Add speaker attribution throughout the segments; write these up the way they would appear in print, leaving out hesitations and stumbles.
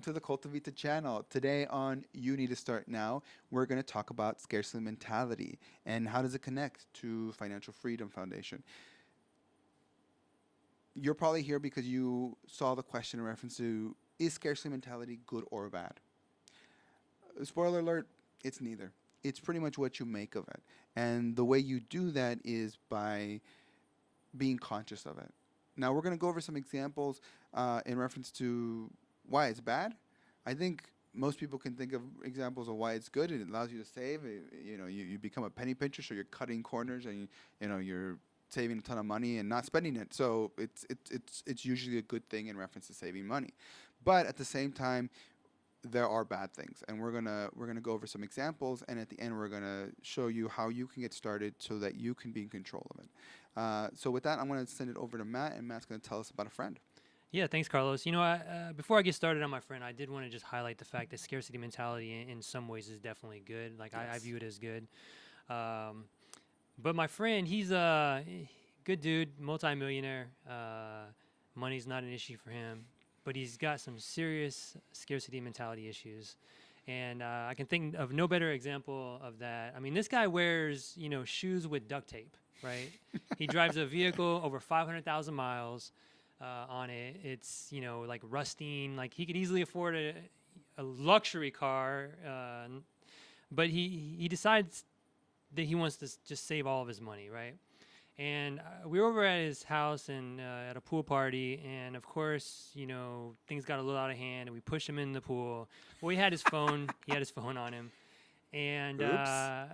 Speaker 1: to the Cultum Vita channel. Today on You Need to Start Now, we're going to talk about scarcity mentality and how does it connect to Financial Freedom Foundation. You're probably here because you saw the question in reference to is scarcity mentality good or bad? Spoiler alert, it's neither. It's pretty much what you make of it. And the way you do that is by being conscious of it. Now, we're going to go over some examples in reference to why it's bad. I think most people can think of examples of why it's good. It allows you to save. You become a penny pincher, so you're cutting corners and you're saving a ton of money and not spending it. So it's usually a good thing in reference to saving money. But at the same time, there are bad things, and we're gonna go over some examples, and at the end we're gonna show you how you can get started so that you can be in control of it. So with that, I'm gonna send it over to Matt, and Matt's gonna tell us about a friend.
Speaker 2: Yeah, thanks, Carlos. Before I get started on my friend, I did want to just highlight the fact that scarcity mentality in some ways is definitely good. Like, I view it as good. But my friend, he's a good dude, multimillionaire. Money's not an issue for him, but he's got some serious scarcity mentality issues. And I can think of no better example of that. I mean, this guy wears, shoes with duct tape, right? He drives a vehicle over 500,000 miles on it. It's, like rusting. Like, he could easily afford a luxury car, but he decides that he wants to just save all of his money, right? And we were over at his house and at a pool party, and of course, things got a little out of hand, and we pushed him in the pool. Well, he had his phone. He had his phone on him, and at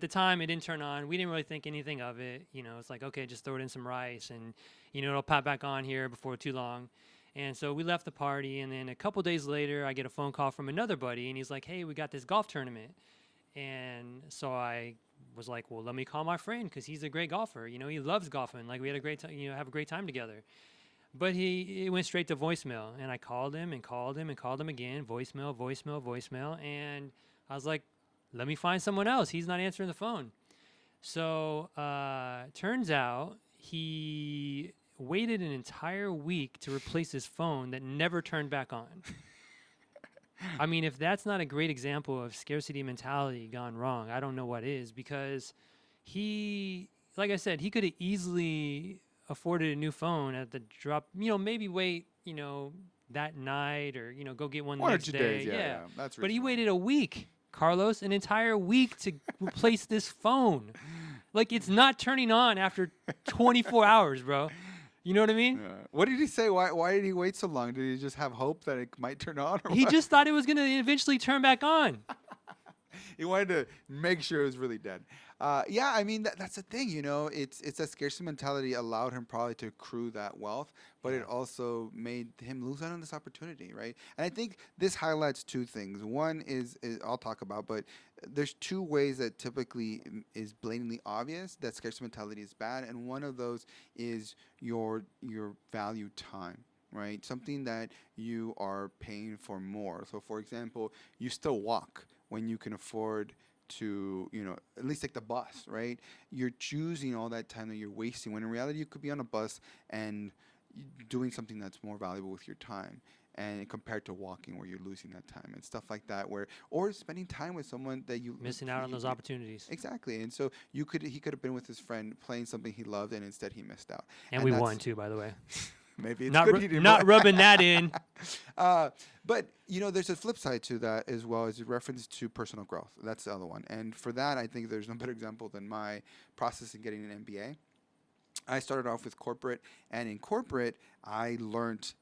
Speaker 2: the time, it didn't turn on. We didn't really think anything of it. It's like, okay, just throw it in some rice, and it'll pop back on here before too long. And so we left the party, and then a couple days later, I get a phone call from another buddy, and he's like, "Hey, we got this golf tournament." And so I was like, well, let me call my friend because he's a great golfer. He loves golfing. Like, we had a great time, have a great time together. But it went straight to voicemail. And I called him and called him and called him again. Voicemail, voicemail, voicemail. And I was like, let me find someone else. He's not answering the phone. So turns out he waited an entire week to replace his phone that never turned back on. I mean, if that's not a great example of scarcity mentality gone wrong, I don't know what is, because like I said, he could have easily afforded a new phone at the drop, maybe wait, that night or, go get one the next day.
Speaker 1: Days, yeah. That's
Speaker 2: but he
Speaker 1: reasonable.
Speaker 2: waited a week, Carlos, an entire week to replace this phone. Like, it's not turning on after 24 hours, bro. You know what I mean?
Speaker 1: What did he say? Why did he wait so long? Did he just have hope that it might turn on? Or
Speaker 2: He
Speaker 1: what?
Speaker 2: just thought it was going to eventually turn back on.
Speaker 1: He wanted to make sure it was really dead. Yeah, I mean, that's the thing, it's that scarcity mentality allowed him probably to accrue that wealth, but it also made him lose out on this opportunity, right? And I think this highlights two things. One is I'll talk about, but there's two ways that typically is blatantly obvious that scarcity mentality is bad, and one of those is your value time. Right, something that you are paying for more. So, for example, you still walk when you can afford to, at least take the bus, right? You're choosing all that time that you're wasting when in reality you could be on a bus and doing something that's more valuable with your time. And compared to walking, where you're losing that time and stuff like that, or spending time with someone that you
Speaker 2: Missing out on those opportunities.
Speaker 1: Exactly, and so he could have been with his friend playing something he loved, and instead he missed out.
Speaker 2: And we won too, by the way.
Speaker 1: Maybe it's
Speaker 2: not
Speaker 1: good he didn't
Speaker 2: not rubbing that in.
Speaker 1: But there's a flip side to that as well, as a reference to personal growth. That's the other one, and for that, I think there's no better example than my process in getting an MBA. I started off with corporate, and in corporate, I learned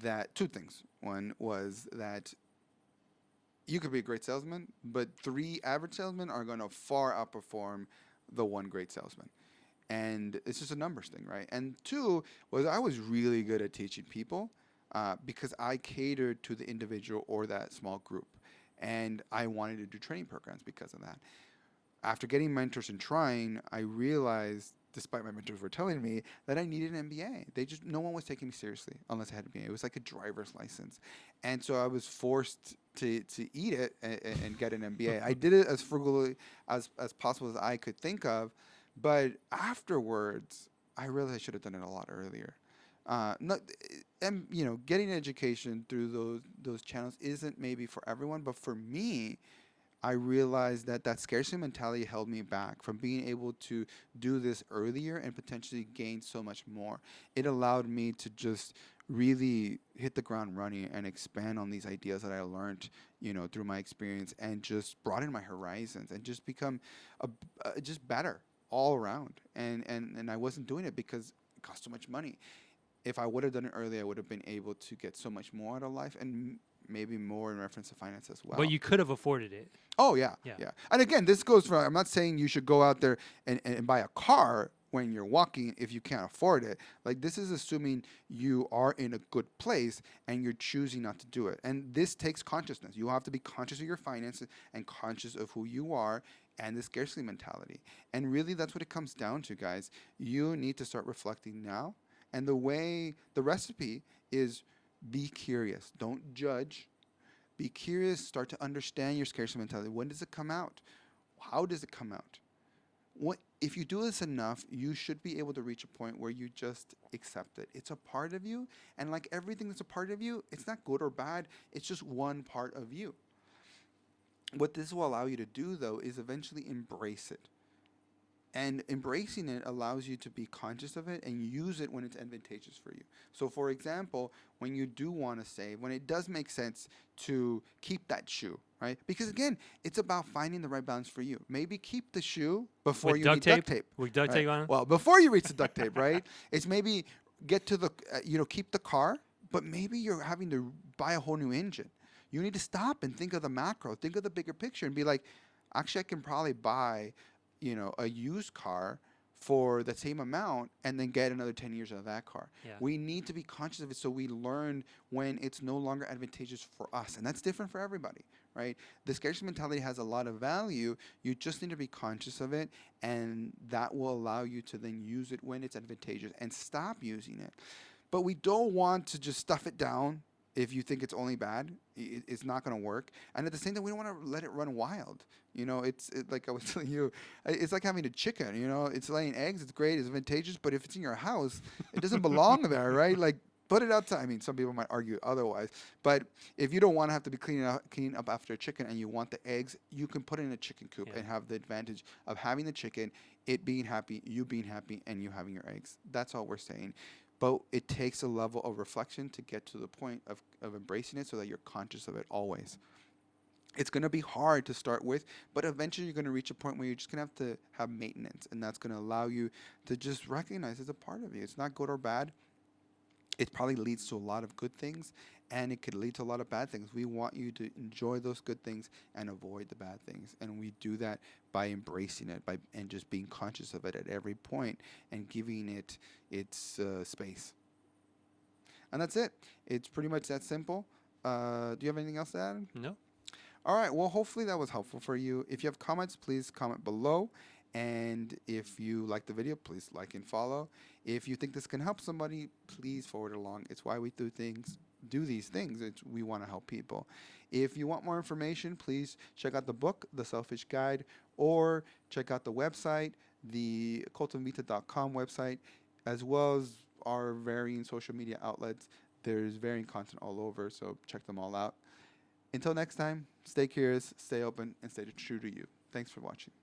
Speaker 1: that two things. One was that you could be a great salesman, but 3 average salesmen are going to far outperform the one great salesman. And it's just a numbers thing, right? And 2 was I was really good at teaching people because I catered to the individual or that small group. And I wanted to do training programs because of that. After getting mentors and trying, I realized, despite my mentors were telling me, that I needed an MBA. No one was taking me seriously unless I had an MBA. It was like a driver's license. And so I was forced to eat it and get an MBA. I did it as frugally as possible as I could think of. But afterwards, I realized I should have done it a lot earlier. Not, and getting education through those channels isn't maybe for everyone, but for me, I realized that scarcity mentality held me back from being able to do this earlier and potentially gain so much more. It allowed me to just really hit the ground running and expand on these ideas that I learned, through my experience, and just broaden my horizons and just become just better all around. And I wasn't doing it because it cost so much money. If I would have done it earlier, I would have been able to get so much more out of life, and maybe more in reference to finance as
Speaker 2: But
Speaker 1: well.
Speaker 2: you could have afforded it.
Speaker 1: Oh yeah,
Speaker 2: Yeah.
Speaker 1: yeah. And again, this goes for. I'm not saying you should go out there and buy a car when you're walking if you can't afford it. Like, this is assuming you are in a good place and you're choosing not to do it. And this takes consciousness. You have to be conscious of your finances and conscious of who you are and the scarcity mentality. And really, that's what it comes down to, guys. You need to start reflecting now. And the recipe is, be curious. Don't judge. Be curious. Start to understand your scarcity mentality. When does it come out? How does it come out? What if you do this enough, you should be able to reach a point where you just accept it. It's a part of you, and like everything that's a part of you, it's not good or bad. It's just one part of you. What this will allow you to do, though, is eventually embrace it. And embracing it allows you to be conscious of it and use it when it's advantageous for you. So, for example, when you do want to save, when it does make sense to keep that shoe, right? Because again, it's about finding the right balance for you. Maybe keep the shoe before
Speaker 2: With
Speaker 1: you
Speaker 2: duct
Speaker 1: need
Speaker 2: tape?
Speaker 1: duct tape.
Speaker 2: With duct
Speaker 1: Right?
Speaker 2: tape on?
Speaker 1: Well, before you reach the duct tape, right? It's maybe get to keep the car, but maybe you're having to buy a whole new engine. You need to stop and think of the macro, think of the bigger picture, and be like, actually, I can probably buy a used car for the same amount and then get another 10 years out of that car.
Speaker 2: Yeah.
Speaker 1: We need to be conscious of it so we learn when it's no longer advantageous for us. And that's different for everybody, right? The scarcity mentality has a lot of value. You just need to be conscious of it, and that will allow you to then use it when it's advantageous and stop using it. But we don't want to just stuff it down. If you think it's only bad, it's not going to work. And at the same time, we don't want to let it run wild. It's like I was telling you, it's like having a chicken. It's laying eggs. It's great. It's advantageous. But if it's in your house, it doesn't belong there, right? Like, put it outside. I mean, some people might argue otherwise. But if you don't want to have to be cleaning up after a chicken and you want the eggs, you can put it in a chicken coop and have the advantage of having the chicken, it being happy, you being happy, and you having your eggs. That's all we're saying. But it takes a level of reflection to get to the point of embracing it so that you're conscious of it always. It's going to be hard to start with, but eventually you're going to reach a point where you're just going to have to have maintenance, and that's going to allow you to just recognize it's a part of you. It's not good or bad. It probably leads to a lot of good things, and it could lead to a lot of bad things. We want you to enjoy those good things and avoid the bad things, and we do that by embracing it, and just being conscious of it at every point and giving it its space. And that's it. It's pretty much that simple. Do you have anything else to add?
Speaker 2: No.
Speaker 1: All right. Well, hopefully that was helpful for you. If you have comments, please comment below. And if you like the video, please like and follow. If you think this can help somebody, please forward it along. It's why we do these things. We want to help people. If you want more information, please check out the book, The Selfish Guide, or check out the website, the cultumvita.com website, as well as our varying social media outlets. There's varying content all over, so check them all out. Until next time, stay curious, stay open, and stay true to you. Thanks for watching.